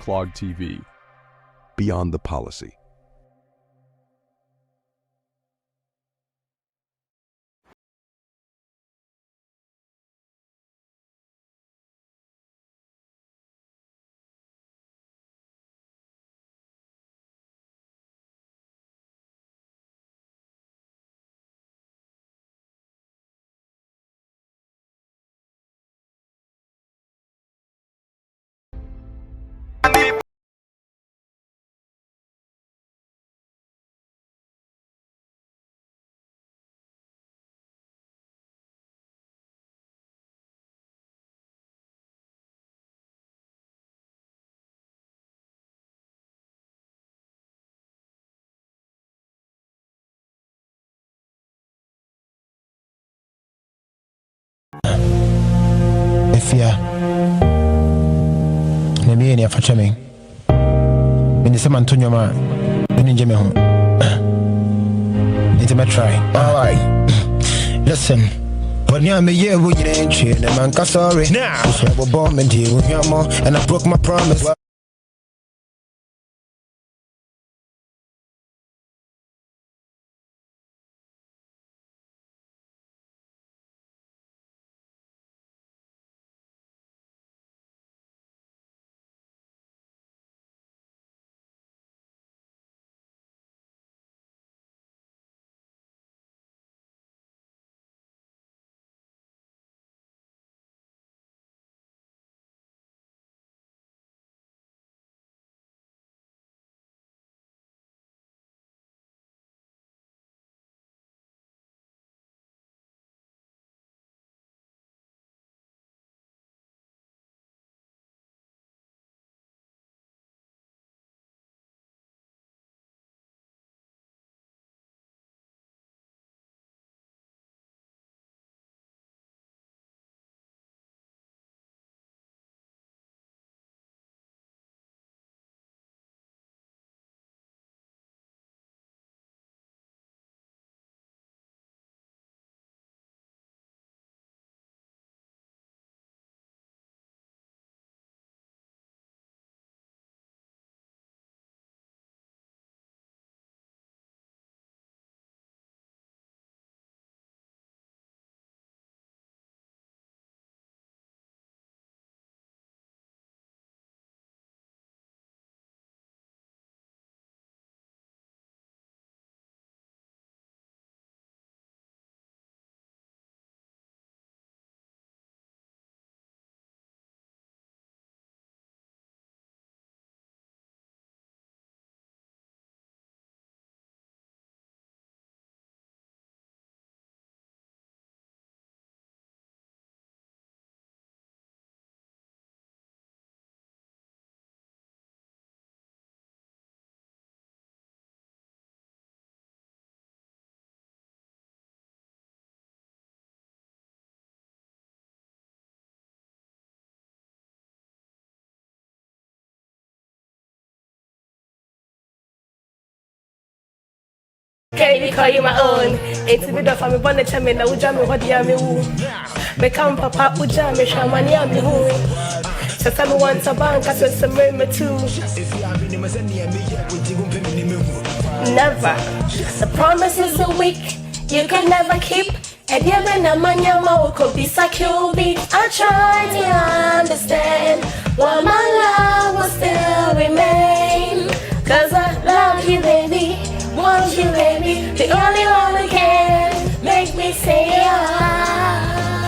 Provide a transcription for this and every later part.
Clog TV. Beyond the policy. Efia na me ni afacha me ni se mantonyo ma ni nje me ho it's a try. All right, listen. When you me yeah we ain't chill the man ka sorry now so we bomb and deal with your mom and I broke my promise. Can you call you my own? It's a bit of a bonnet chairman, I would jam me what yammy woo. Become papa, would jam me shaman yammy woo. So tell me once a bank, I said some me too. Never. The promise is a week, you can never keep. And even a man yama could be security. I try to understand why my love will still remain. Cause I love you, baby. Want you, baby, the only one who can make me say ah.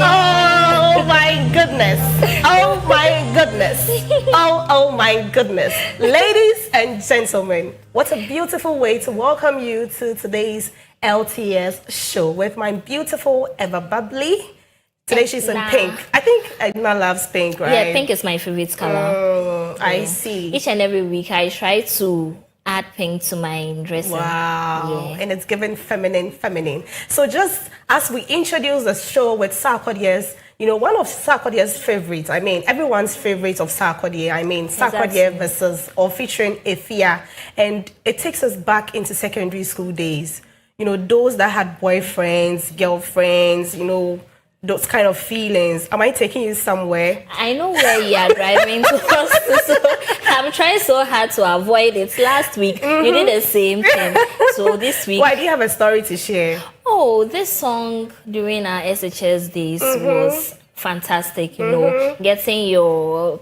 Oh my goodness. Oh my goodness. Oh my goodness. Ladies and gentlemen, what a beautiful way to welcome you to today's LTS show with my beautiful Ever Bubbly. Today she's in pink. I think Edna loves pink, right? Yeah, pink is my favorite color. Oh, I see. Each and every week I try to add pink to my dressing. Wow. Yeah. And it's given feminine. So just as we introduce the show with Sarkodie's, you know, one of Sarkodie's favorites, I mean, everyone's favorite of Sarkodie, I mean, Sarkodie versus or featuring Efia. And it takes us back into secondary school days. You know, those that had boyfriends, girlfriends, you know, those kind of feelings? Am I taking you somewhere? I know where you are driving towards, so I'm trying so hard to avoid it. Last week, you did the same thing. So this week... Why do you have a story to share? Oh, this song during our SHS days was fantastic, you know, getting your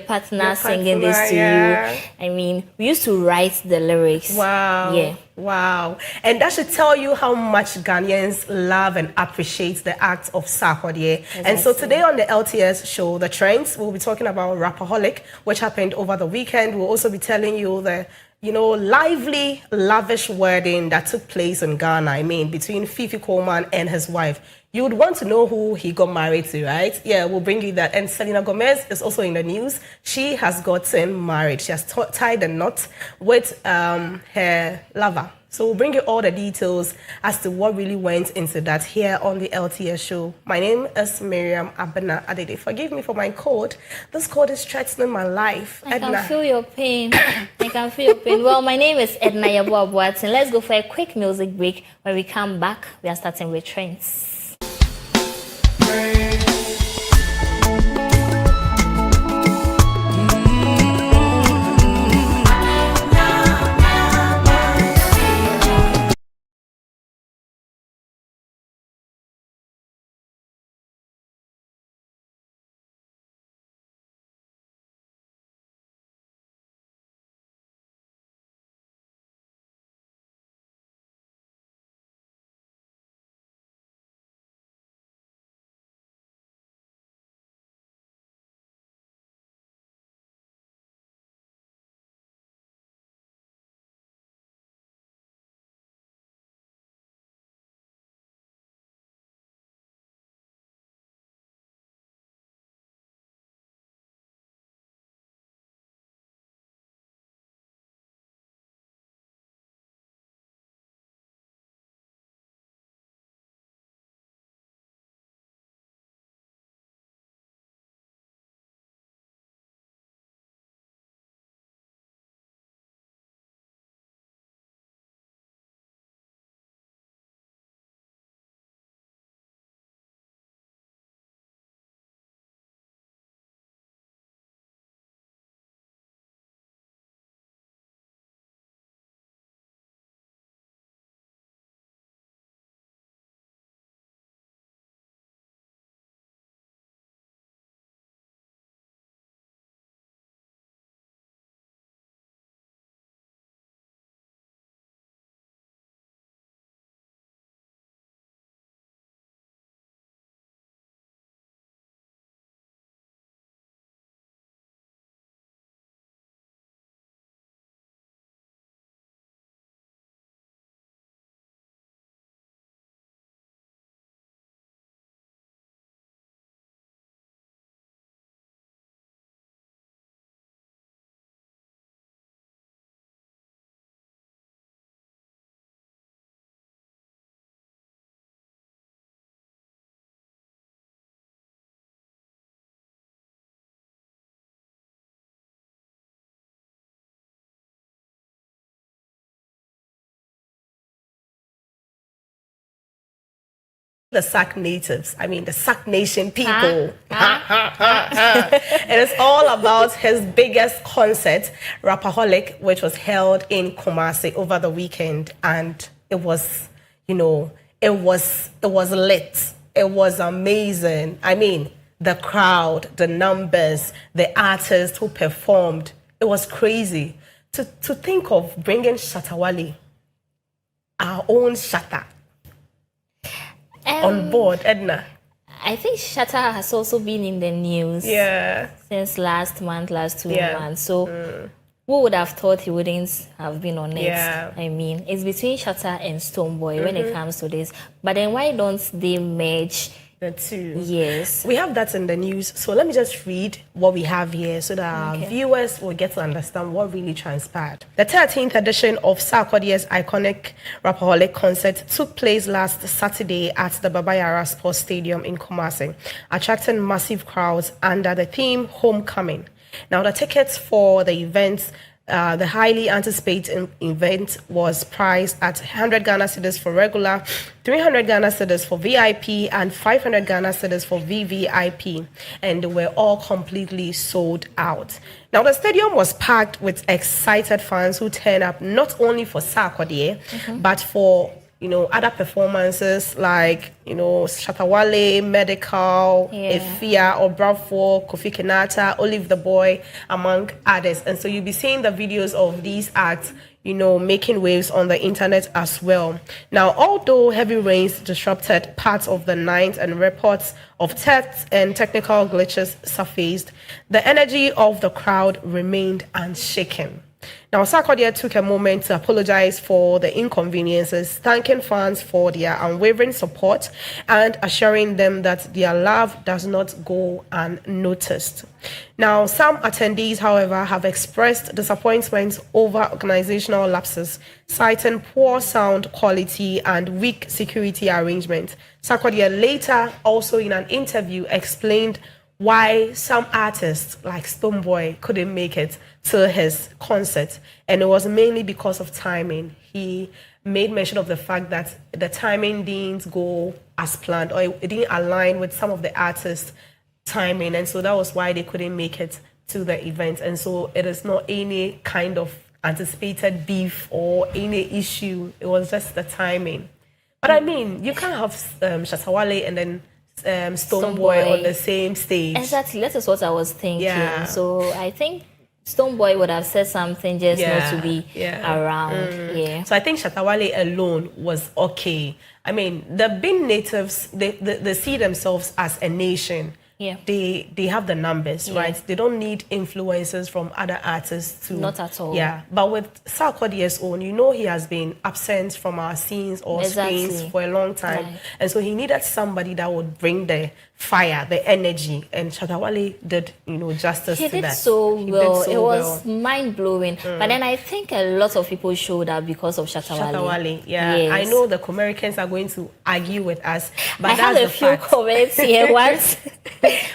partner singing this to you. I mean, we used to write the lyrics. Wow. Yeah. Wow. And that should tell you how much Ghanaians love and appreciate the act of Sarkodie. Exactly. And so today on the LTS show, The Trends, we'll be talking about Rapaholic, which happened over the weekend. We'll also be telling you the lively, lavish wedding that took place in Ghana, I mean, between Fifi Coleman and his wife. You would want to know who he got married to, right? Yeah, we'll bring you that. And Selena Gomez is also in the news. She has gotten married. She has tied a knot with her lover. So we'll bring you all the details as to what really went into that here on the LTS show. My name is Miriam Abena Adede. Forgive me for my cold. This cold is threatening my life. I can feel your pain. I can feel your pain. Well, my name is Edna Yabo Abuatin. Let's go for a quick music break. When we come back, we are starting with Trends. The Sac natives, I mean the Sac Nation people. It is all about his biggest concert, Rapaholic, which was held in Kumasi over the weekend, and it was, it was lit. It was amazing. I mean, the crowd, the numbers, the artists who performed, it was crazy. To think of bringing Shatta Wale, our own Shatta, on board, Edna. I think Shatta has also been in the news since last 2 months. So who would have thought he wouldn't have been on it? I mean, it's between Shatta and Stonebwoy when it comes to this. But then why don't they merge the two? Yes. We have that in the news. So let me just read what we have here so that our viewers will get to understand what really transpired. The 13th edition of Sarkodie's iconic Rapaholic concert took place last Saturday at the Baba Yara Sports Stadium in Kumasi, attracting massive crowds under the theme Homecoming. Now, the tickets for the event The highly anticipated event was priced at 100 Ghana cedis for regular, 300 Ghana cedis for VIP, and 500 Ghana cedis for VVIP, and they were all completely sold out. Now, the stadium was packed with excited fans who turned up not only for Sarkodie, but for other performances like, Shatta Wale, Medical, Efia, Obrafour, Kofi Kenata, Olive the Boy, among others. And so you'll be seeing the videos of these acts, making waves on the internet as well. Now, although heavy rains disrupted parts of the night and reports of thefts and technical glitches surfaced, the energy of the crowd remained unshaken. Now, Sarkodie took a moment to apologize for the inconveniences, thanking fans for their unwavering support and assuring them that their love does not go unnoticed. Now, some attendees, however, have expressed disappointment over organizational lapses, citing poor sound quality and weak security arrangements. Sarkodie later, also in an interview, explained why some artists like Stonebwoy couldn't make it to his concert, and it was mainly because of timing. He made mention of the fact that the timing didn't go as planned, or it didn't align with some of the artists' timing, and so that was why they couldn't make it to the event. And so it is not any kind of anticipated beef or any issue. It was just the timing. But I mean, you can't have Shatta Wale and then Stonebwoy on the same stage. Exactly, that is what I was thinking. Yeah. So I think Stonebwoy would have said something just not to be around. So I think Shatta Wale alone was okay. I mean, the Bin natives, they see themselves as a nation. Yeah. They have the numbers, right? They don't need influences from other artists to... Not at all. Yeah. But with Sarkodie's own, he has been absent from our scenes or screens for a long time. Right. And so he needed somebody that would bring the fire, the energy. And Shatta Wale did, justice to that. He did so well. It was mind-blowing. But then I think a lot of people showed up because of Shatta Wale. Yeah. Yes. I know the Americans are going to argue with us, but I that's had a few comments here once.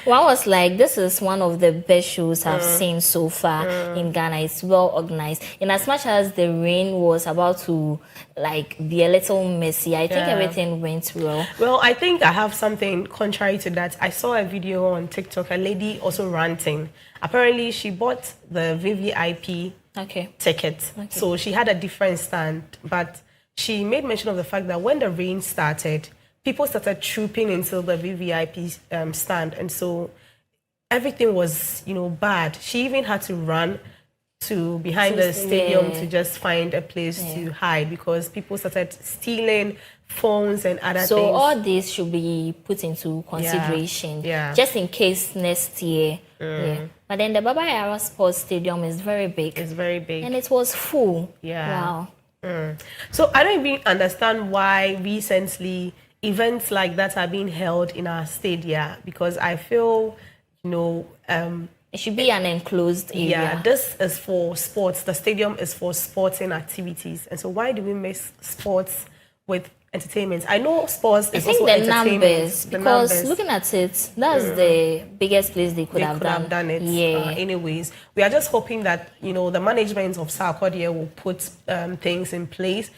One was like, this is one of the best shows I've seen so far in Ghana. It's well organized. In as much as the rain was about to be a little messy, I think everything went well. Well, I think I have something contrary to that. I saw a video on TikTok, a lady also ranting. Apparently, she bought the VVIP ticket. Okay. So she had a different stand, but she made mention of the fact that when the rain started, people started trooping into the VVIP stand, and so everything was, bad. She even had to run to behind the stadium to just find a place to hide because people started stealing phones and other things. So all this should be put into consideration, just in case next year. But then the Baba Yara Sports Stadium is very big. It's very big, and it was full. Wow. So I don't even understand why recently events like that are being held in our stadia, because I feel, it should be an enclosed area. Yeah, this is for sports. The stadium is for sporting activities. And so why do we mix sports with entertainment? I know sports is also entertainment. I think the numbers, because looking at it, that's the biggest place they could have done it. Anyways, we are just hoping that, the management of Sarkodie will put things in place,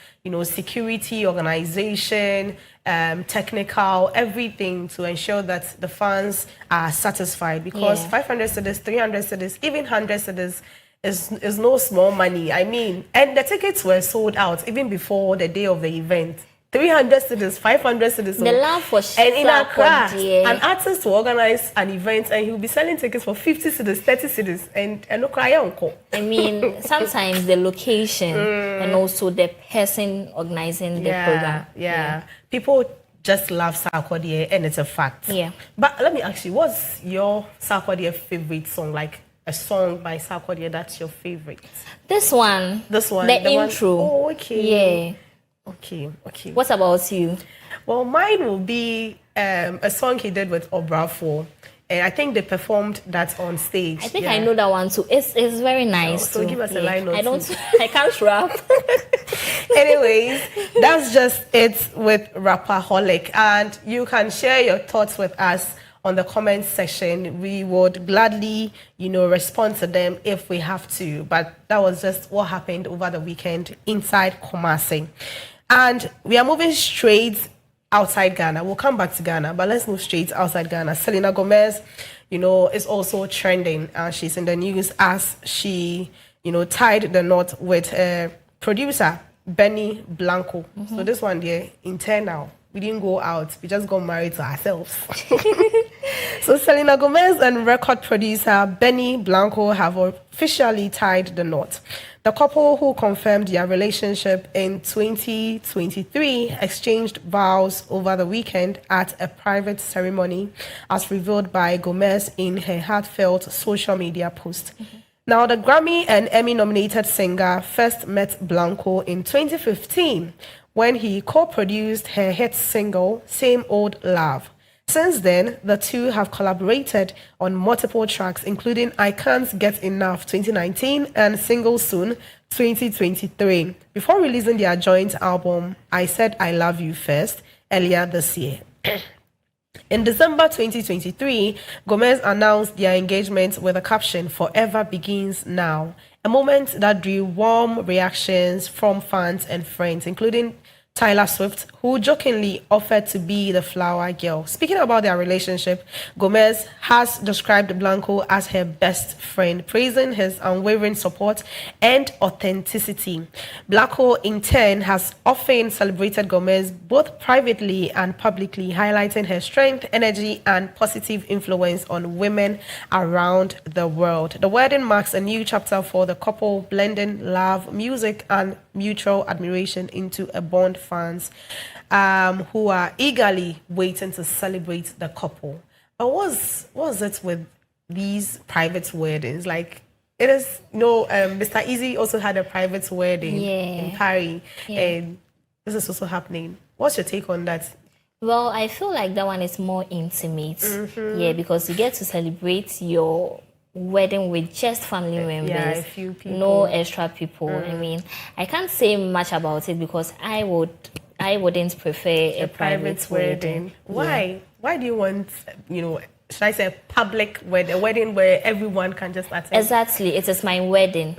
security, organization, technical, everything to ensure that the fans are satisfied, because 500 cedis, 300 cedis, even 100 cedis is no small money. I mean, and the tickets were sold out even before the day of the event. 300 cedis, 500 cedis. The love for and in Accra, an artist will organize an event and he'll be selling tickets for 50 cedis, 30 cedis, and no cry uncle. I mean, sometimes the location and also the person organizing the program. Yeah. People just love Sarkodie, and it's a fact. Yeah. But let me ask you, what's your Sarkodie favorite song? Like a song by Sarkodie that's your favorite? This one. The intro. Oh, okay. Yeah. Okay. What about you? Well, mine will be a song he did with Obrafour. And I think they performed that on stage. I think I know that one too. It's very nice. So give us a line or two. I can't rap. Anyways, that's just it with Rapperholic. And you can share your thoughts with us on the comment section. We would gladly, respond to them if we have to. But that was just what happened over the weekend inside Kumasi. And we are moving straight outside Ghana. We'll come back to Ghana, but let's move straight outside Ghana. Selena Gomez, is also trending. She's in the news as she, tied the knot with producer Benny Blanco. So this one there, internal. We didn't go out. We just got married to ourselves. So Selena Gomez and record producer Benny Blanco have officially tied the knot. The couple, who confirmed their relationship in 2023, exchanged vows over the weekend at a private ceremony, as revealed by Gomez in her heartfelt social media post. Now, the Grammy and Emmy-nominated singer first met Blanco in 2015 when he co-produced her hit single, Same Old Love. Since then, the two have collaborated on multiple tracks, including I Can't Get Enough 2019 and Single Soon 2023, before releasing their joint album, I Said I Love You First, earlier this year. In December 2023, Gomez announced their engagement with a caption, Forever Begins Now, a moment that drew warm reactions from fans and friends, including Taylor Swift, who jokingly offered to be the flower girl. Speaking about their relationship, Gomez has described Blanco as her best friend, praising his unwavering support and authenticity. Blanco, in turn, has often celebrated Gomez both privately and publicly, highlighting her strength, energy, and positive influence on women around the world. The wedding marks a new chapter for the couple, blending love, music, and mutual admiration into a bond fans who are eagerly waiting to celebrate the couple. But what was it with these private weddings? Like, it is, Mr. Easy also had a private wedding in Paris, and this is also happening. What's your take on that? Well, I feel like that one is more intimate. Yeah, because you get to celebrate your wedding with just family members, a few people. No extra people. I mean, I can't say much about it because I wouldn't prefer a private wedding. Why? Yeah. Why do you want, should I say a public wedding, a wedding where everyone can just attend? Exactly. It is my wedding.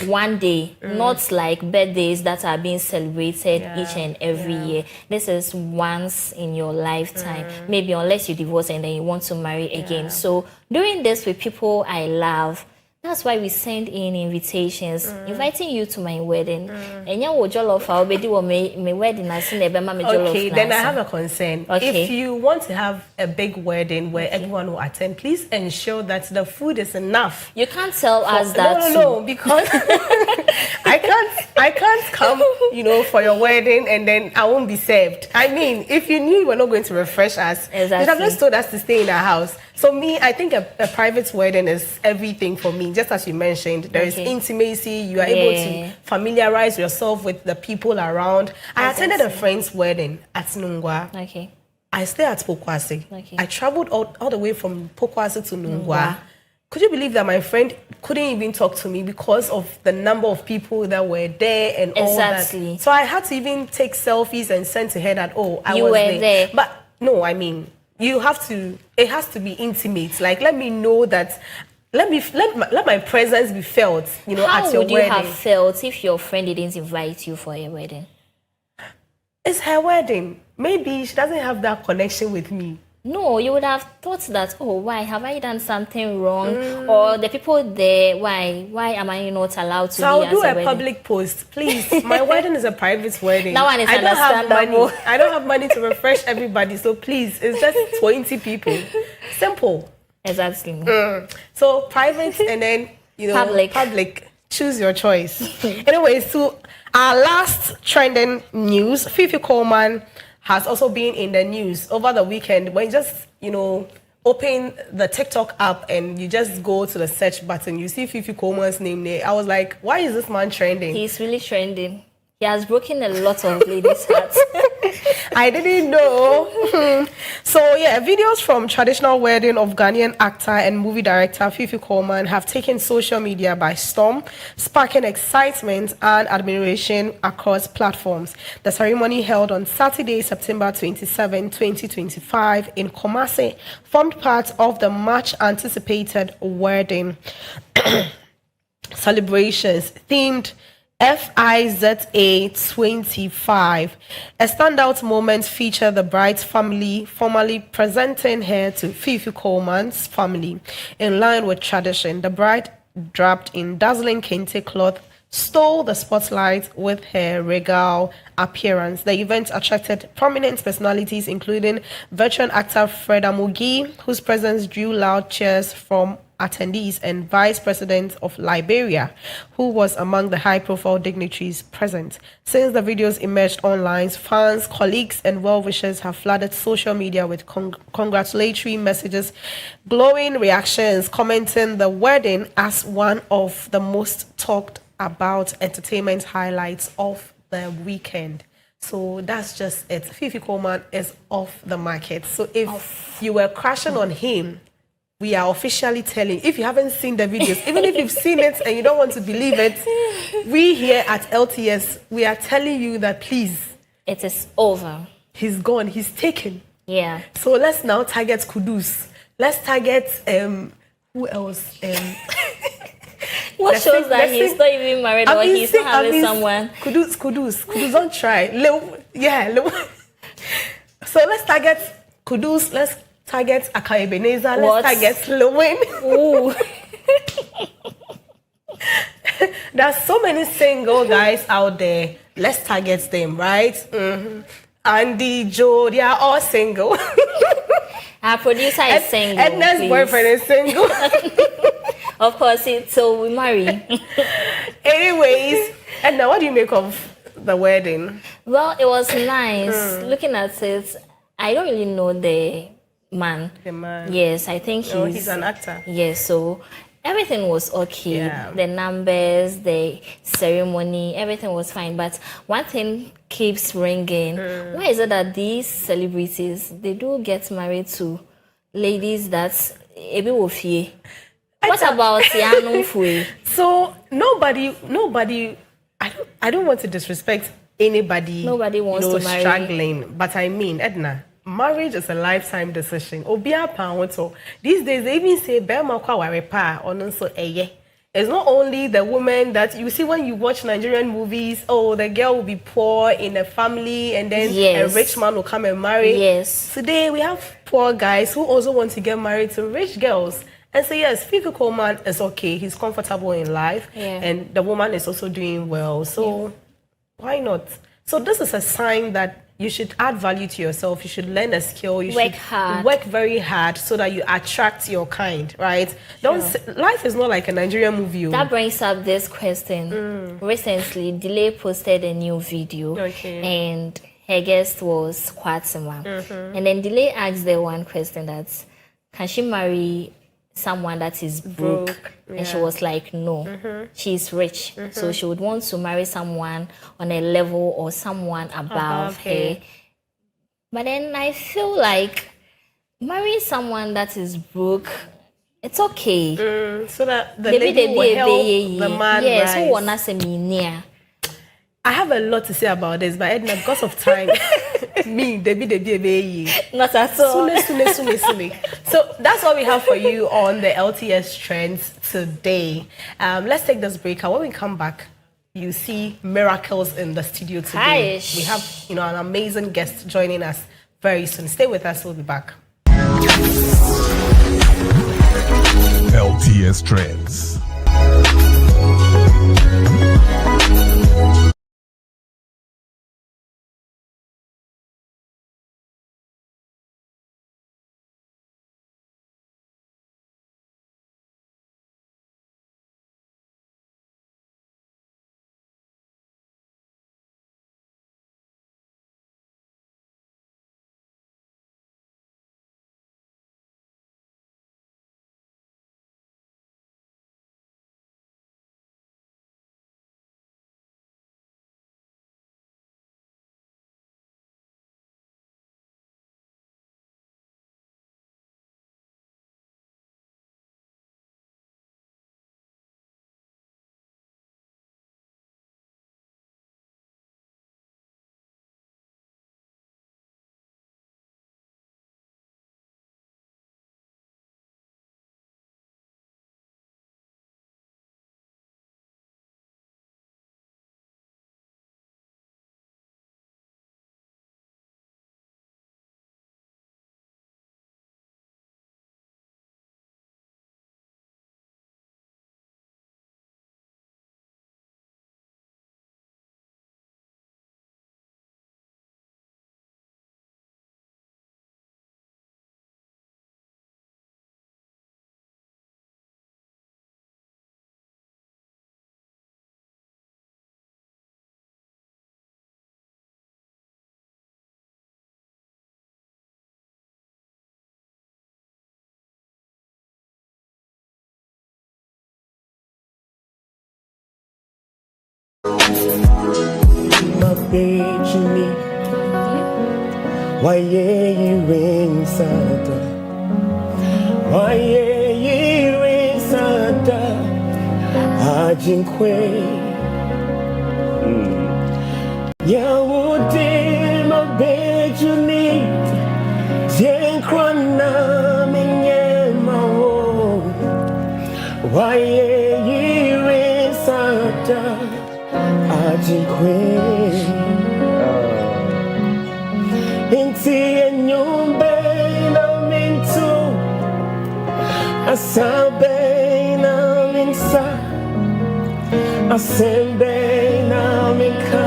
One day, not like birthdays that are being celebrated each and every year. This is once in your lifetime, maybe unless you divorce and then you want to marry again. So doing this with people I love, that's why we send in invitations, inviting you to my wedding. And you will jollof our baby or my wedding. Okay, then I have a concern. Okay. If you want to have a big wedding where everyone will attend, please ensure that the food is enough. You can't tell us that. No, because I can't come, for your wedding and then I won't be served. I mean, if you knew you were not going to refresh us, you'd have just told us to stay in our house. So me, I think a private wedding is everything for me. Just as you mentioned, there is intimacy. You are able to familiarize yourself with the people around. I attended a friend's wedding at Nungwa. Okay. I stay at Pokwase. Okay. I traveled all the way from Pokwase to Nungwa. Could you believe that my friend couldn't even talk to me because of the number of people that were there and all that? So I had to even take selfies and send to her that, I was there. But no, I mean, it has to be intimate. Like, let me know that, let my presence be felt, at your wedding. How would you have felt if your friend didn't invite you for a wedding? It's her wedding. Maybe she doesn't have that connection with me. No, you would have thought that, why have I done something wrong? Or the people there, why am I not allowed to be I'll at do a wedding? public post, please. My wedding is a private wedding. That one is understandable. I don't have money to refresh everybody, so please, it's just 20 people. Simple. Exactly. So private and then, public. Choose your choice. Anyways, so our last trending news, Fifi Coleman has also been in the news over the weekend when you just, open the TikTok app and you just go to the search button, you see Fifi Coleman's name there. I was like, why is this man trending? He's really trending. He has broken a lot of ladies' hearts. I didn't know. So yeah, videos from traditional wedding of Ghanaian actor and movie director Fifi Coleman have taken social media by storm, sparking excitement and admiration across platforms. The ceremony held on Saturday, September 27, 2025 in Kumasi formed part of the much anticipated wedding celebrations themed FIZA 25. A standout moment featured the bride's family formally presenting her to Fifi Coleman's family. In line with tradition, the bride, draped in dazzling kente cloth, stole the spotlight with her regal appearance. The event attracted prominent personalities, including veteran actor Fred Amugi, whose presence drew loud cheers from attendees, and Vice President of Liberia, who was among the high-profile dignitaries present. Since the videos emerged online, fans, colleagues, and well-wishers have flooded social media with congratulatory messages, glowing reactions, commenting the wedding as one of the most talked about entertainment highlights of the weekend. So that's just it. Fifi Coleman is off the market. So if you were crashing on him, we are officially telling. If you haven't seen the videos, even if you've seen it and you don't want to believe it, we here at LTS, we are telling you that please. It is over. He's gone. He's taken. Yeah. So let's now target Kudus. Let's target who else? What shows that he's not even married or he's not having someone? Kudus, don't try. So let's target Kudus. Let's target Aka Ebenezer. Let's target Lewin. Ooh. There's so many single guys out there. Let's target them, right? Mm-hmm. Andy, Joe, they are all single. Our producer is single. Edna's boyfriend is single. Of course, so we marry. Anyways, Edna, what do you make of the wedding? Well, it was nice. Looking at it, I don't really know the man. The man. Yes, I think he's an actor. Yes, so everything was okay. Yeah. The numbers, the ceremony, everything was fine. But one thing keeps ringing. Why is it that these celebrities, they do get married to ladies that's ebi wofie? What about Yanu Fui? So nobody. I don't want to disrespect anybody. Nobody wants to marry. Struggling, but I mean, Edna, marriage is a lifetime decision. Obia pa. These days they even say "Bema kwa warepa" or so eye. It's not only the woman that you see when you watch Nigerian movies. Oh, the girl will be poor in a family, and then a rich man will come and marry. Yes. Today we have poor guys who also want to get married to rich girls. And so yes, Fifi Coleman is okay. He's comfortable in life, and the woman is also doing well. So why not? So this is a sign that you should add value to yourself. You should learn a skill. You work should hard. Work very hard so that you attract your kind, right? Life is not like a Nigerian movie. That brings up this question. Recently, Delay posted a new video, and her guest was Kwatsima. And then Delay asked the one question that, can she marry someone that is broke? And she was like, no, she's rich, so she would want to marry someone on a level or someone above her. But then I feel like marrying someone that is broke, it's okay. So that the lady will help the man. Yes, who wanna say me near? I have a lot to say about this, but Edna, because of time, not at all. Soon. So that's what we have for you on the LTS trends today. Let's take this break. And when we come back, you see miracles in the studio today. Hi. We have, an amazing guest joining us very soon. Stay with us. We'll be back. LTS Trends. My baby, why you in Santa? Why you in Santa? Ajinkwe. Yawudi, my baby, Jenkwana minyema. Why you in Santa? Ajinkwe. Inti enyumbe na mintu asabe na minsa asembe na minka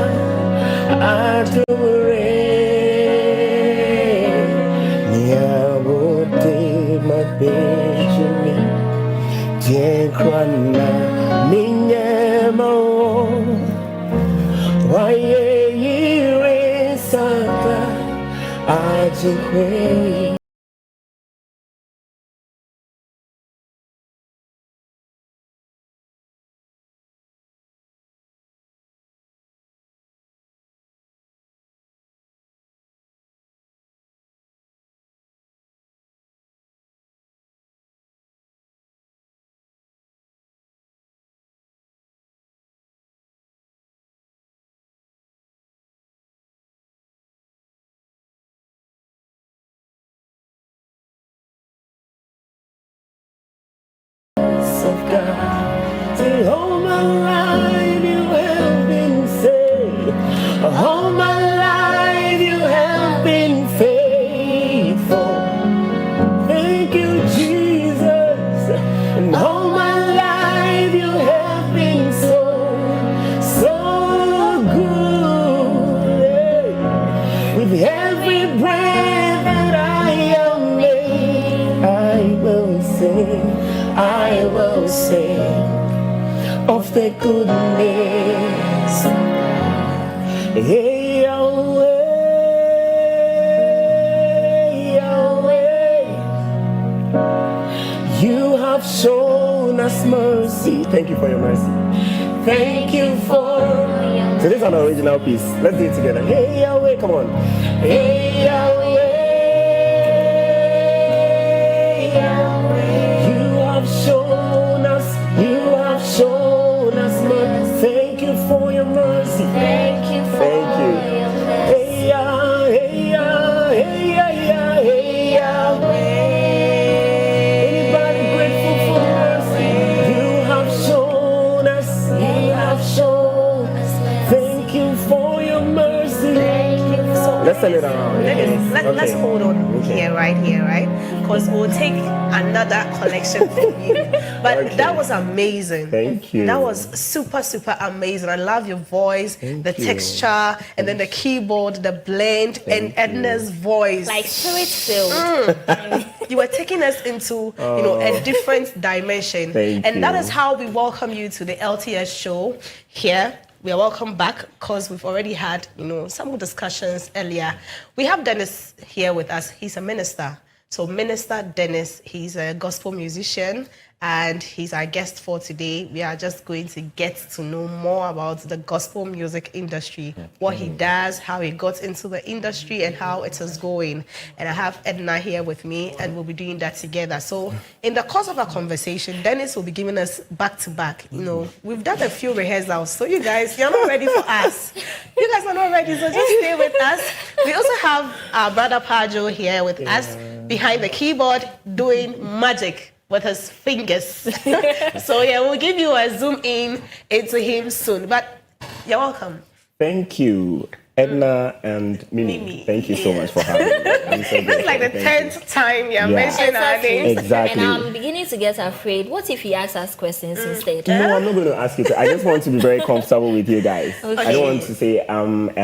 adure niyawote mabejumi jenkwana minyemo waye yiwe saka Ajinkwe. Of God, say all my life you have been saved. All my life you have been faithful. Thank you, Jesus. And all my life you have been so good. With every breath that I am made, I will sing. I will sing of the goodness. Hey, Yahweh, Yahweh, you have shown us mercy. Thank you for your mercy. Thank you for. So this is an original piece. Let's do it together. Hey, Yahweh, come on. Hey, Yahweh. Shown us mercy. Thank you for your mercy. Thank you for your mercy. Hey ya, hey ya, hey ya, hey ya. Anybody grateful for mercy? You have shown us. You have shown us. Thank you for your mercy. Thank you for Let's send it around. Let's hold on here, right? Because we'll take another collection from you. But that was amazing. Thank you. That was super, super amazing. I love your voice, the texture, and then the keyboard, the blend, and Edna's voice. like spirit filled. You were taking us into, a different dimension. Thank That you. is how we welcome you to the LTS show here. We are welcome back because we've already had, some discussions earlier. We have Dennis here with us. He's a minister. So Minister Dennis, he's a gospel musician and he's our guest for today. We are just going to get to know more about the gospel music industry, what he does, how he got into the industry and how it is going. And I have Edna here with me and we'll be doing that together. So in the course of our conversation, Dennis will be giving us back to back. We've done a few rehearsals. So you guys, you're not ready for us. You guys are not ready, so just stay with us. We also have our brother Pajo here with us behind the keyboard doing magic with his fingers. So we'll give you a zoom in into him soon. But you're welcome. Thank you, Edna and Mimi. Thank you so much for having me. I'm so It's like the 10th time you're mentioning our names. Exactly. And I'm beginning to get afraid. What if he asks us questions instead? No, I'm not going to ask you to. I just want to be very comfortable with you guys. Okay. I don't want to say I want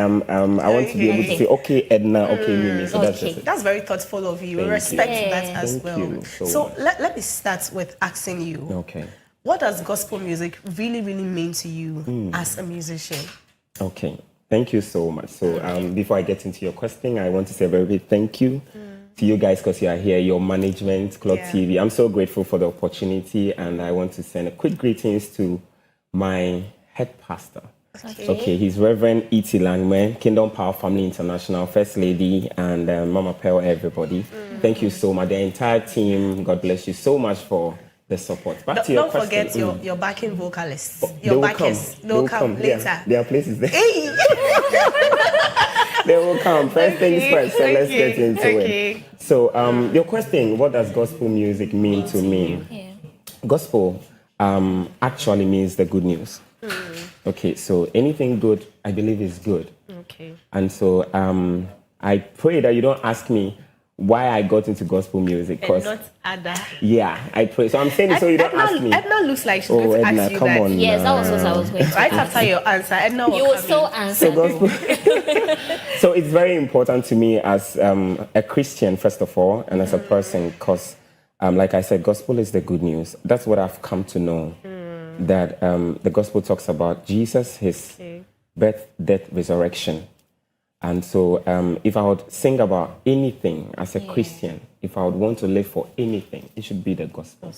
to be able to say okay, Edna, okay, Mimi. So that's just it. That's very thoughtful of you. We Thank respect you. that as Thank well. you So much. let me start with asking you. Okay. What does gospel music really, really mean to you as a musician? Okay. Thank you so much. So before I get into your question, I want to say a very big thank you to you guys because you are here, your management, Clock TV. I'm so grateful for the opportunity and I want to send a quick greetings to my head pastor, Okay, he's Reverend E.T. Langman, Kingdom Power Family International, First Lady, and Mama Pearl, everybody. Thank you so much. The entire team, God bless you so much for the support. Back to your don't question. forget your backing vocalists. They will come later. Yeah, there are places there. They will come. First things first, so let's get into it. So, your question, what does gospel music mean to me? Yeah. Gospel actually means the good news. Okay, so anything good, I believe, is good. Okay. And so I pray that you don't ask me why I got into gospel music. And not Ada. Yeah, I pray. So I'm saying it so you don't ask me. Edna looks like she's going to Edna, ask you come that. on. Yes, that was what I was going to Right after your answer, Edna will You will come still in. answer. So it's very important to me as a Christian, first of all, and as a person, because, like I said, gospel is the good news. That's what I've come to know. That the gospel talks about Jesus, his birth, death, resurrection. And so if I would sing about anything as a Christian, if I would want to live for anything, it should be the gospel.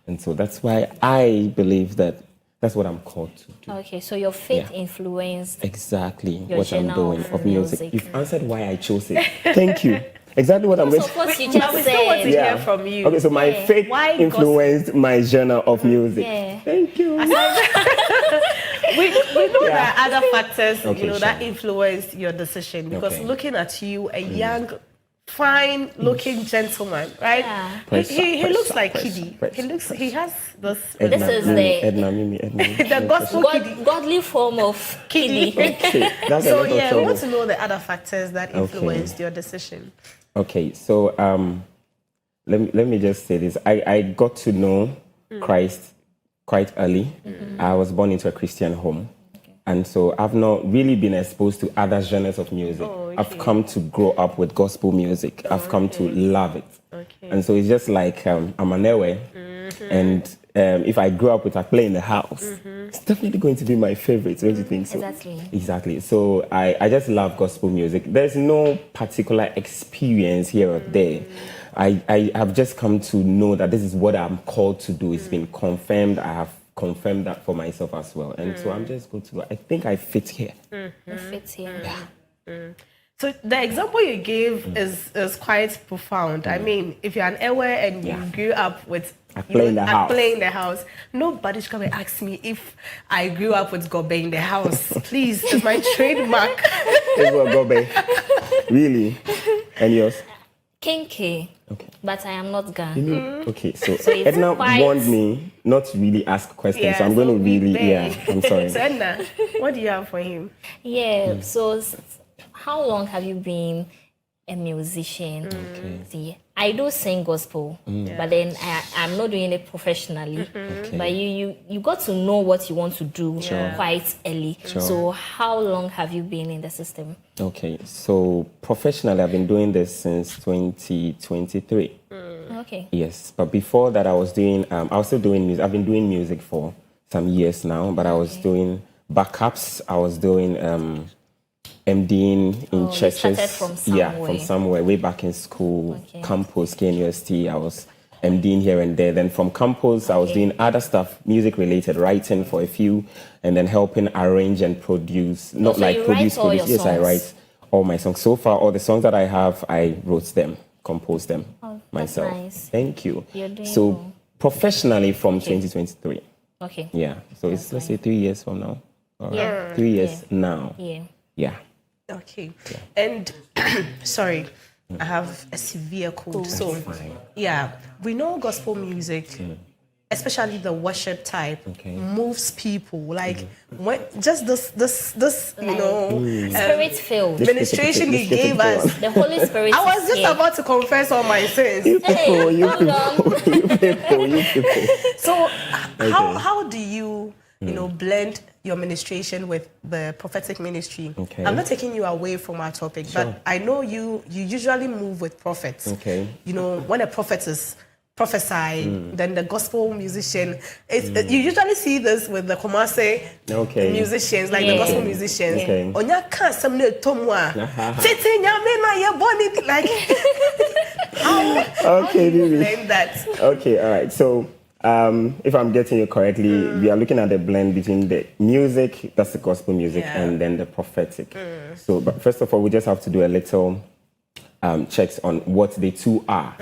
And so that's why I believe that that's what I'm called to do. Okay, so your faith influenced Exactly your what I'm genre doing of of music. music. You've answered why I chose it. Thank you. Exactly what I'm going So to what you But we just still want to said. hear from you. Okay, so my faith Why influenced my genre of music. Yeah. Thank you. we know there are other factors, Okay, that sure. influenced your decision. Because Okay. looking at you, a young, fine-looking gentleman, right? Yeah. He looks like Kiddy. press. He has this. Edna, This is Mimi, the- Edna, Mimi. The gospel Kiddy. Godly form of Kiddy. kiddie. Okay, that's a So lot of yeah, we trouble. want to know the other factors that influenced your decision. Okay, so let me just say this. I got to know Christ quite early. I was born into a Christian home. And so I've not really been exposed to other genres of music. I've come to grow up with gospel music. I've come to love it. Okay. And so it's just like I'm an Ewe. And if I grew up with a play in the house, it's definitely going to be my favorite. Don't you think so? Exactly. Exactly. So I just love gospel music. There's no particular experience here or there. I have just come to know that this is what I'm called to do. It's been confirmed. I have confirmed that for myself as well. And so I'm just going to, I think I fit here. It fits here. So the example you gave is quite profound. I mean, if you're an Ewe and you grew up with playing the house. playing the house, nobody should come and ask me if I grew up with Gobe in the house. Please, it's my trademark. It's what Gobe. Really? And yours? Kinky. Okay. But I am not Ghana. Okay, so it's Edna quite- warned me not to really ask questions, so I'm going to we really, beg. I'm sorry. So Edna, what do you have for him? Yeah. So how long have you been a musician? See, I do sing gospel, but then I'm not doing it professionally. But you got to know what you want to do quite early. So how long have you been in the system? Okay, so professionally, I've been doing this since 2023. Okay. Yes, but before that, I was still doing music. I've been doing music for some years now, but I was doing backups. I was doing MDing in you churches. started from Yeah, somewhere. from somewhere, way back in school, Okay. campus, KNUST. I was MDing here and there. Then from campus, I was doing other stuff, music related, writing for a few, and then helping arrange and produce. Not so like you produce, write all your Yes, I songs? write all my songs. So far, all the songs that I have, I wrote them, composed them that's myself. nice. Thank you. You're doing So well. professionally from 2023. Okay. Yeah. So it's let's say 3 years from now. Or Yeah. 3 years now. Yeah. Yeah. Okay. And sorry, I have a severe cold. So yeah, we know gospel music, especially the worship type, moves people. Like when just this Spirit filled. ministration he gave us. The Holy Spirit. I was is just here. about to confess all my sins. Hey, hold on. you people. So how do you blend your ministration with the prophetic ministry? Okay. I'm not taking you away from our topic, but I know you usually move with prophets. Okay. When a prophet is prophesying, then the gospel musician, you usually see this with the Kumasi musicians, like the gospel musicians. Okay. Onya ka asem na etom a, tete nyame na ye boni, like how do you blend that? Okay, all right. So if I'm getting you correctly, we are looking at the blend between the music, that's the gospel music, and then the prophetic. So, but first of all, we just have to do a little checks on what the two are.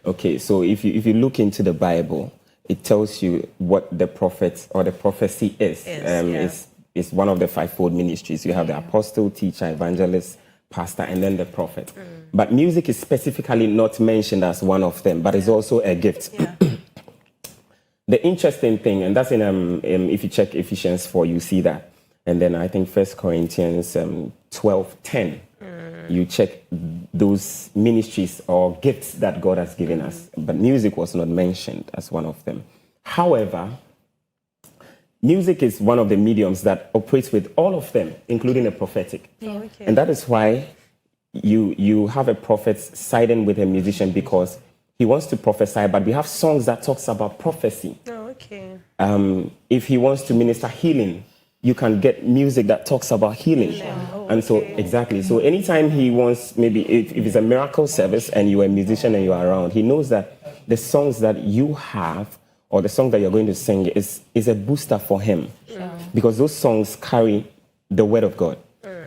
Okay, so if you look into the Bible, it tells you what the prophet or the prophecy is. It's one of the fivefold ministries. You have the apostle, teacher, evangelist, pastor, and then the prophet. But music is specifically not mentioned as one of them, but it's also a gift. The interesting thing, and that's in if you check Ephesians 4, you see that. And then I think 1 Corinthians 12:10, you check those ministries or gifts that God has given us. But music was not mentioned as one of them. However, music is one of the mediums that operates with all of them, including the prophetic. And that is why you have a prophet siding with a musician, because he wants to prophesy, but we have songs that talks about prophecy. If he wants to minister healing, you can get music that talks about healing. And so, exactly. So anytime he wants, maybe if it's a miracle service and you're a musician and you're around, he knows that the songs that you have or the song that you're going to sing is a booster for him. Because those songs carry the word of God.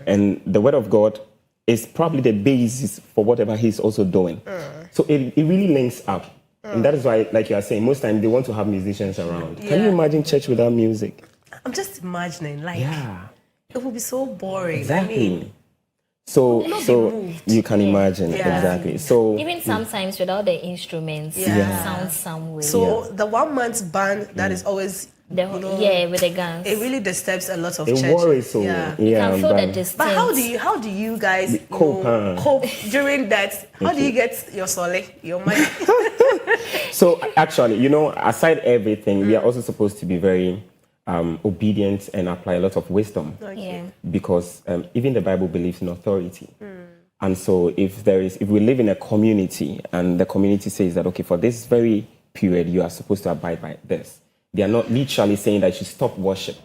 And the word of God is probably the basis for whatever he's also doing. So it really links up. And that is why, like you are saying, most times they want to have musicians around. Can you imagine church without music? I'm just imagining, like, it would be so boring. Exactly. I mean, so you can imagine, exactly. So even sometimes without the instruments, it sounds some way. So the 1 month band that is always with the guns, it really disturbs a lot of churches. It worries so. You can feel the distance. But how do you guys cope during that? How do you get your sole, your money? So actually, aside everything, we are also supposed to be very obedient and apply a lot of wisdom. Because even the Bible believes in authority. And so if we live in a community and the community says that, okay, for this very period, you are supposed to abide by this. They are not literally saying that you should stop worship.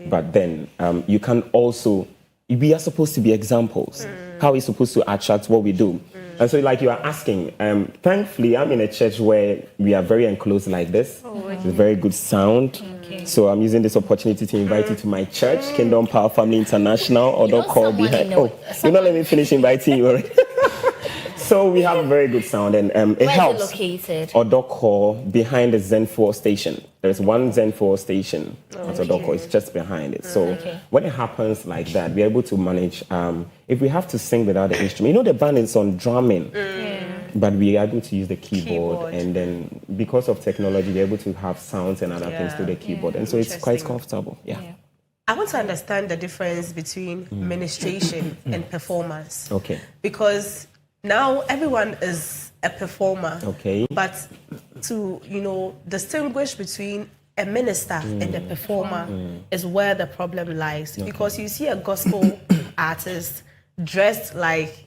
But then you can also, we are supposed to be examples. How we're supposed to attract what we do. And so like you are asking, thankfully I'm in a church where we are very enclosed like this. It's a very good sound. So I'm using this opportunity to invite you to my church, Kingdom Power Family International, or don't call behind. You're not letting me finish inviting you already. So we have a very good sound, and it helps. Where is it located? Odoko, behind the Zen4 station. There's one Zen4 station at Odoko. It's just behind it. So when it happens like that, we're able to manage. If we have to sing without the instrument, the band is on drumming, but we are able to use the keyboard, and then because of technology, we're able to have sounds and other things to the keyboard, and so it's quite comfortable. I want to understand the difference between ministration and performance. Okay. Because now everyone is a performer. Okay. But to, distinguish between a minister and a performer is where the problem lies. Because you see a gospel artist dressed like,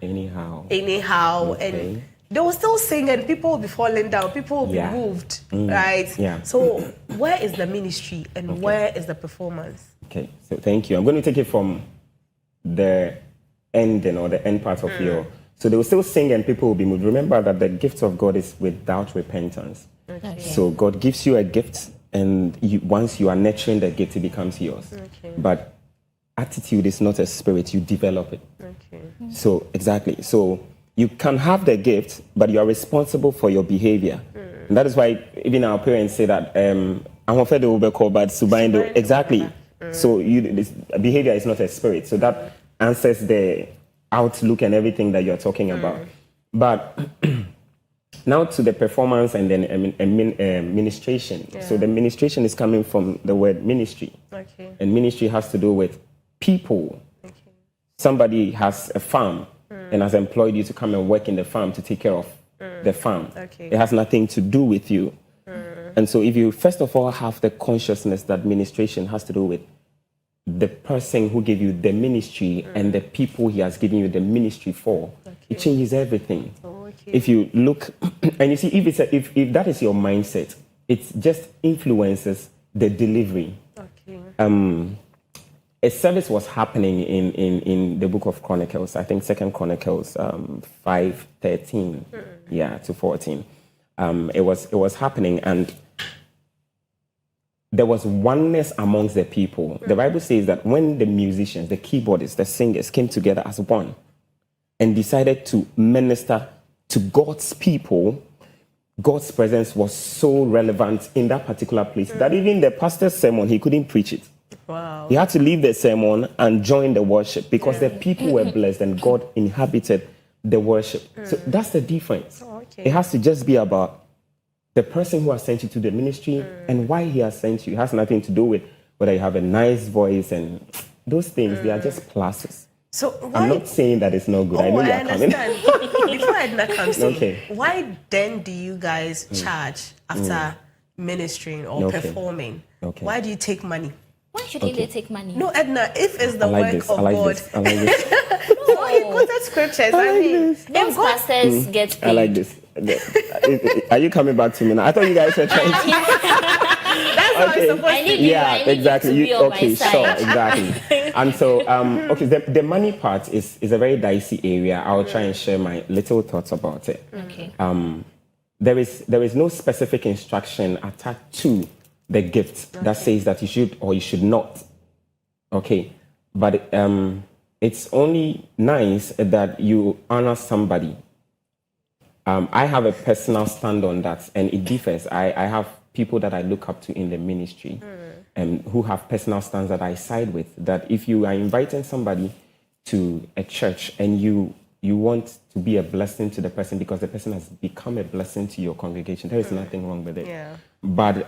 anyhow, and they will still sing and people will be falling down, people will be moved, right? So where is the ministry and where is the performance? Okay, so thank you. I'm going to take it from the ending or the end part of your... So they will still sing and people will be moved. Remember that the gift of God is without repentance. So God gives you a gift, and once you are nurturing the gift, it becomes yours. But attitude is not a spirit, you develop it. So exactly. So you can have the gift, but you are responsible for your behavior. And that is why even our parents say that exactly. So behavior is not a spirit. So that answers the outlook and everything that you're talking about. But now to the performance and then ministration. So the ministration is coming from the word ministry. And ministry has to do with people. Somebody has a farm and has employed you to come and work in the farm to take care of the farm. It has nothing to do with you. And so if you first of all have the consciousness that ministration has to do with the person who gave you the ministry and the people he has given you the ministry for, it changes everything. If you look and you see, if that is your mindset, it just influences the delivery. A service was happening in the book of Chronicles, I think 2 Chronicles 5:13 to 14. It was happening, and there was oneness amongst the people. The Bible says that when the musicians, the keyboardists, the singers came together as one and decided to minister to God's people, God's presence was so relevant in that particular place that even the pastor's sermon, he couldn't preach it. Wow. He had to leave the sermon and join the worship because the people were blessed and God inhabited the worship. So that's the difference. It has to just be about the person who has sent you to the ministry and why he has sent you. It has nothing to do with whether you have a nice voice and those things. They are just pluses. So I'm not saying that it's not good. I know you're coming. Before Edna comes in, Okay. why then do you guys charge after ministering or performing? Okay. Why do you take money? Why shouldn't they take money? No, Edna, if it's the I like work this. of I like God. this. I like this. No, he quoted scriptures. I mean, Those pastors get paid. I like this. Are you coming back to me now? I thought you guys were trying to. that's how it's supposed I to need be. you. Yeah, I need exactly. You to be on Okay, my side. sure, exactly. And so, okay, the money part is a very dicey area. I'll try and share my little thoughts about it. Okay. There is no specific instruction attached to the gift that says that you should or you should not. Okay, but it's only nice that you honor somebody. I have a personal stand on that, and it differs. I have people that I look up to in the ministry who have personal stands that I side with. That if you are inviting somebody to a church and you want to be a blessing to the person because the person has become a blessing to your congregation, there is nothing wrong with it. Yeah. But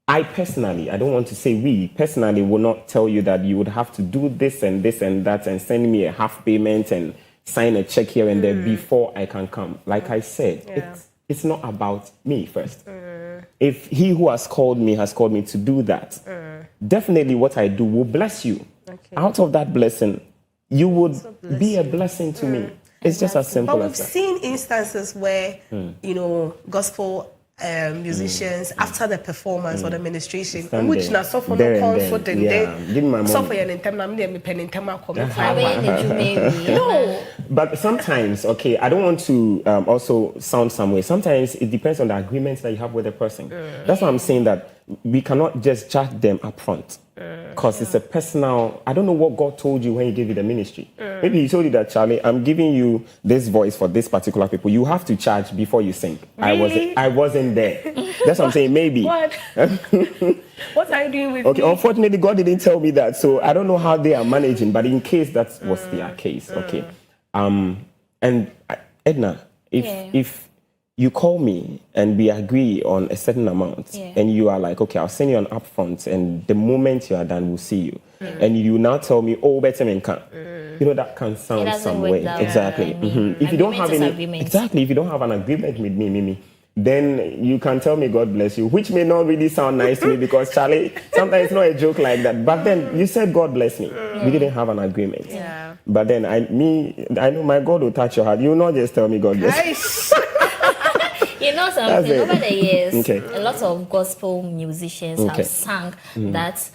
I personally, I don't want to say we, personally will not tell you that you would have to do this and this and that and send me a half payment and sign a check here and there before I can come. Like I said, it's not about me first. If he who has called me to do that, definitely what I do will bless you. Okay. Out of that blessing, you would be a blessing to me. It's just as simple But as we've that. seen instances where, gospel musicians, after the performance or the ministration, Stand which there. na suffer There no and then. confident, Yeah. Give me my money. suffer your nintendo, I'm there, me pen nintendo, No. But sometimes, okay, I don't want to also sound some way. Sometimes it depends on the agreements that you have with the person. That's why I'm saying that we cannot just charge them up front. Because it's a personal, I don't know what God told you when he gave you the ministry. Maybe he told you that, Charlie, I'm giving you this voice for this particular people. You have to charge before you sing. Really? I wasn't there. That's what I'm saying, maybe. What? What are you doing with Okay, me? unfortunately, God didn't tell me that, so I don't know how they are managing. But in case that was their case, okay. And Edna, if you call me and we agree on a certain amount, and you are like, okay, I'll send you an upfront, and the moment you are done, we'll see you. And you now tell me, oh, better man can't. That can sound some way. Exactly. If you don't have if you don't have an agreement with me, then you can tell me God bless you, which may not really sound nice to me because, Charlie, sometimes it's not a joke like that. But then you said God bless me. We didn't have an agreement. Yeah. But then I know my God will touch your heart. You will not just tell me God bless you. You know something, over the years, Okay. a lot of gospel musicians have sung that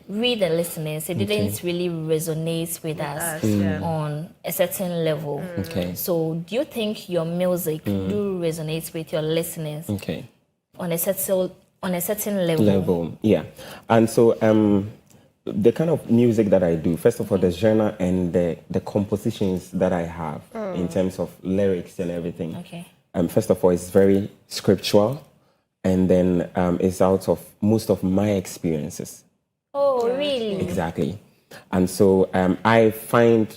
we the listeners, it didn't really resonate with us on a certain level. Okay. So do you think your music do resonate with your listeners Okay. on a certain level? Yeah. And so the kind of music that I do, first of all, the genre and the compositions that I have in terms of lyrics and everything. Okay. First of all, it's very scriptural, and then it's out of most of my experiences. Oh, really? Exactly. And so I find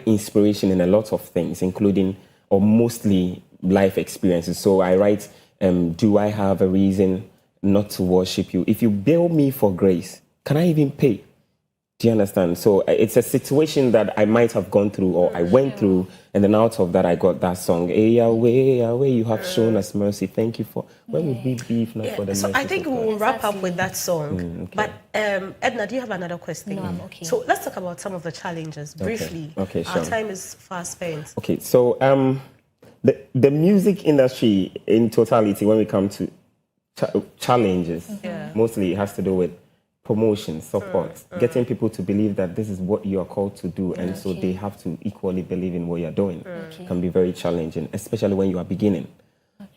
inspiration in a lot of things, including or mostly life experiences. So I write, do I have a reason not to worship you? If you bill me for grace, can I even pay? Do you understand? So it's a situation that I might have gone through or I went through, and then out of that I got that song, Hey Yahweh, Yahweh, you have shown us mercy. Thank you for... Where would we be if not for the mercy? So I think we'll wrap up with that song. Okay. But Edna, do you have another question? No, I'm okay. So let's talk about some of the challenges briefly. Okay, Our sure. time is fast spent. Okay, so the music industry in totality, when we come to challenges, mostly it has to do with promotion, support, getting people to believe that this is what you are called to do, and so they have to equally believe in what you're doing. Can be very challenging, especially when you are beginning.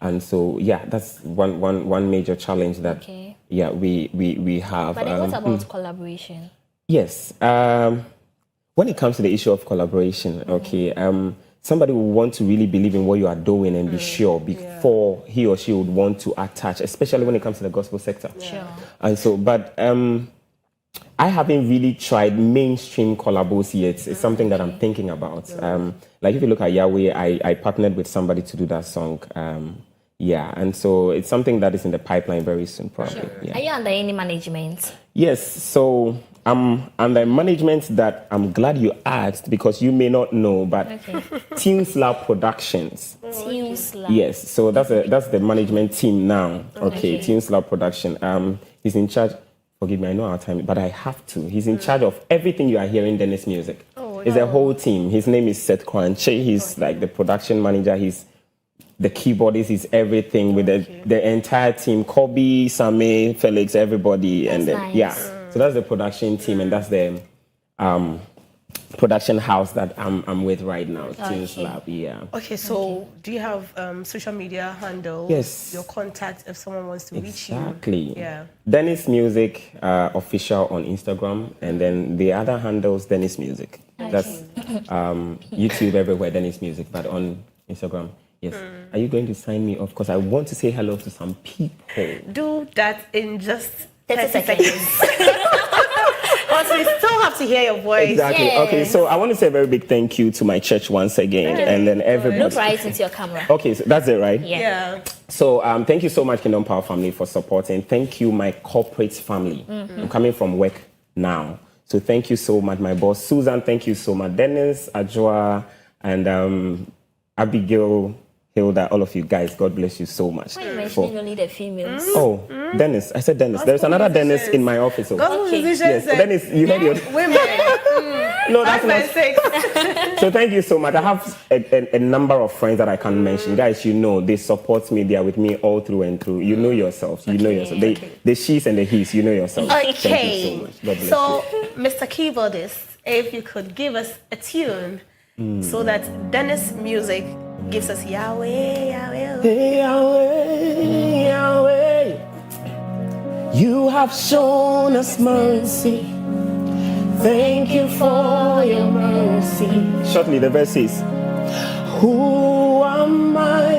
And so, yeah, that's one major challenge that, we have. But then what about collaboration? Yes. When it comes to the issue of collaboration, somebody will want to really believe in what you are doing and be sure before he or she would want to attach, especially when it comes to the gospel sector. Sure. And so, but I haven't really tried mainstream collabos yet. It's something that I'm thinking about. Like if you look at Yahweh, I partnered with somebody to do that song. And so it's something that is in the pipeline very soon, probably. Sure. Yeah. Are you under any management? Yes. So I'm under management that I'm glad you asked because you may not know, but Tunes Lab Productions. Tunes Lab. Yes. So that's the management team now. Okay. Tunes Lab Production. He's in charge. Forgive me, I know our time, but I have to. He's in charge of everything you are hearing Dennis Music. It's a whole team. His name is Seth Kwanche. He's like the production manager. He's the keyboardist. He's everything with the entire team. Kobe, Same, Felix, everybody. That's and nice. So that's the production team, and that's the production house that I'm with right now, Tunes Lab. Yeah. Okay, so do you have social media handles? Yes. Your contact if someone wants to reach you? Exactly. Yeah. Dennis Music official on Instagram, and then the other handles Dennis Music. That's YouTube everywhere, Dennis Music, but on Instagram. Yes. Are you going to sign me off? Because I want to say hello to some people. Do that in just 30 seconds. Because we still have to hear your voice. Exactly. Yes. Okay, so I want to say a very big thank you to my church once again, and then everybody. Look right into your camera. Okay, so that's it, right? Yeah. So thank you so much, Kingdom Power family, for supporting. Thank you, my corporate family. I'm coming from work now. So thank you so much, my boss, Susan. Thank you so much. Dennis, Ajwa, and Abigail, Hilda, all of you guys. God bless you so much. Why are you mentioning only the females? Oh, Dennis. I said Dennis. There's another Dennis in my office. Yes, Dennis, you heard your... Women. No, that's not... So thank you so much. I have a number of friends that I can't mention. Guys, you know, they support me. They are with me all through and through. You know yourselves. You know yourself. The she's and the he's, you know yourselves. Okay. Thank you so much. God bless So, you. Mr. Keyboardist, if you could give us a tune so that Dennis Music gives us Yahweh, Yahweh. Hey, Yahweh, Yahweh, you have shown us mercy. Thank you for your mercy. Shortly, the verse is, who am I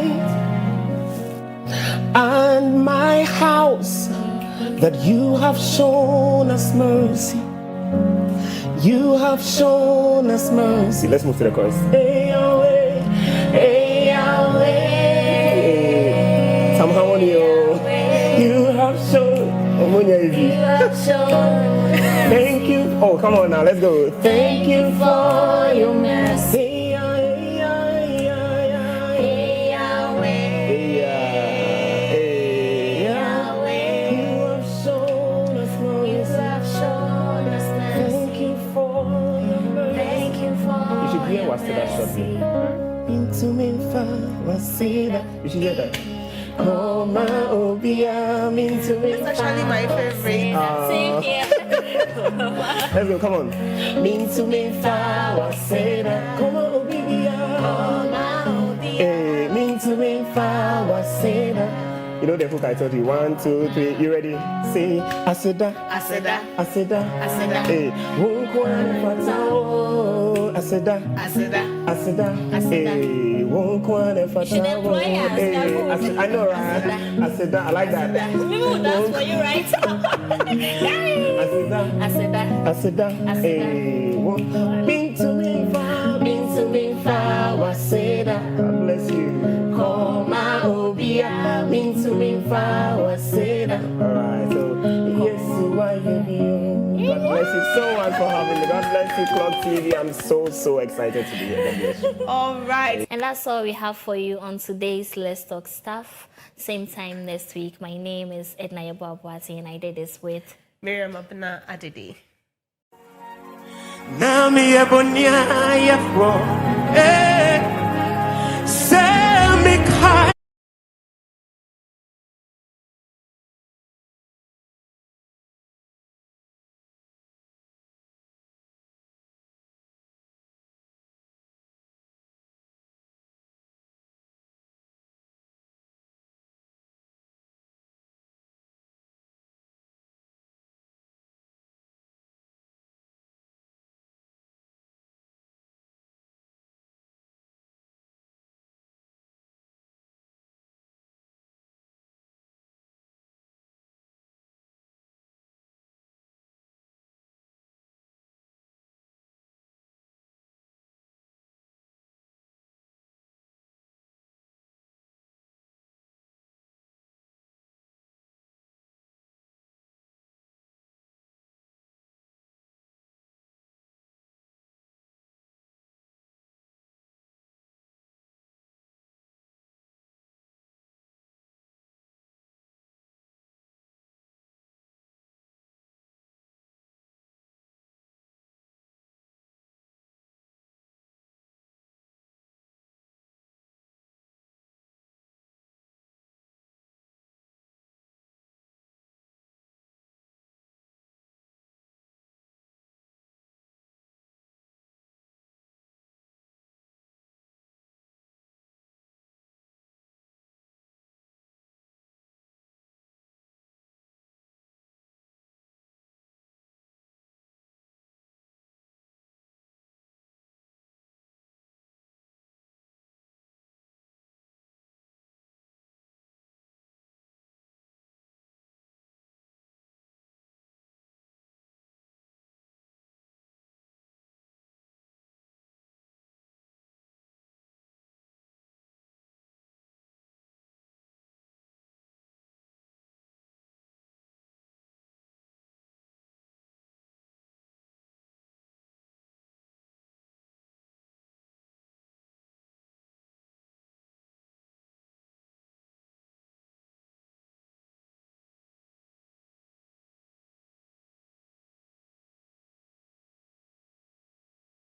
and my house that you have shown us mercy? You have shown us mercy. Let's move to the chorus. Hey, Yahweh, hey, Yahweh. Somehow on you have shown. You have shown. Thank you. Oh, come on now, let's go. Thank you for your mercy. Hey, Yahweh. Hey, Yahweh. Hey, Yahweh. you have shown us mercy. You have shown us mercy. Thank you for your mercy. Thank you for You should hear your what's that shortly. mercy. Into me, Father, say that. You should hear that. Oh, my Obia, into me. It's actually my favorite. Same here. Let's go, come on. Mean to me, Father, say that. Come on, Obia. Hey, mean to me, Father, say that. You know the hook I told you. 1, 2, 3. You ready? Say, Aseda. Aseda. Aseda. Aseda. Hey, Wonkwane Fatawo. Aseda. Aseda. Aseda. Hey, Wonkwane Fatawo. should employ us. Hey, I know, right? Aseda. I like that. Maybe we'll dance for you, right? Aseda. Aseda. Aseda. Hey, mean to me, Father. Mean to me, Father, say that. God bless you. Call my Obia. Mean to me, Father, say that. Alright, so yes, why you God bless you so much for having me. God bless you, Clock TV. I'm so excited to be here. God bless you. All right. And that's all we have for you on today's Let's Talk Stuff. Same time next week. My name is Edna Yabwabwati, and I did this with Miriam Abena Adidi. Nami ebonia yafro, say me kai.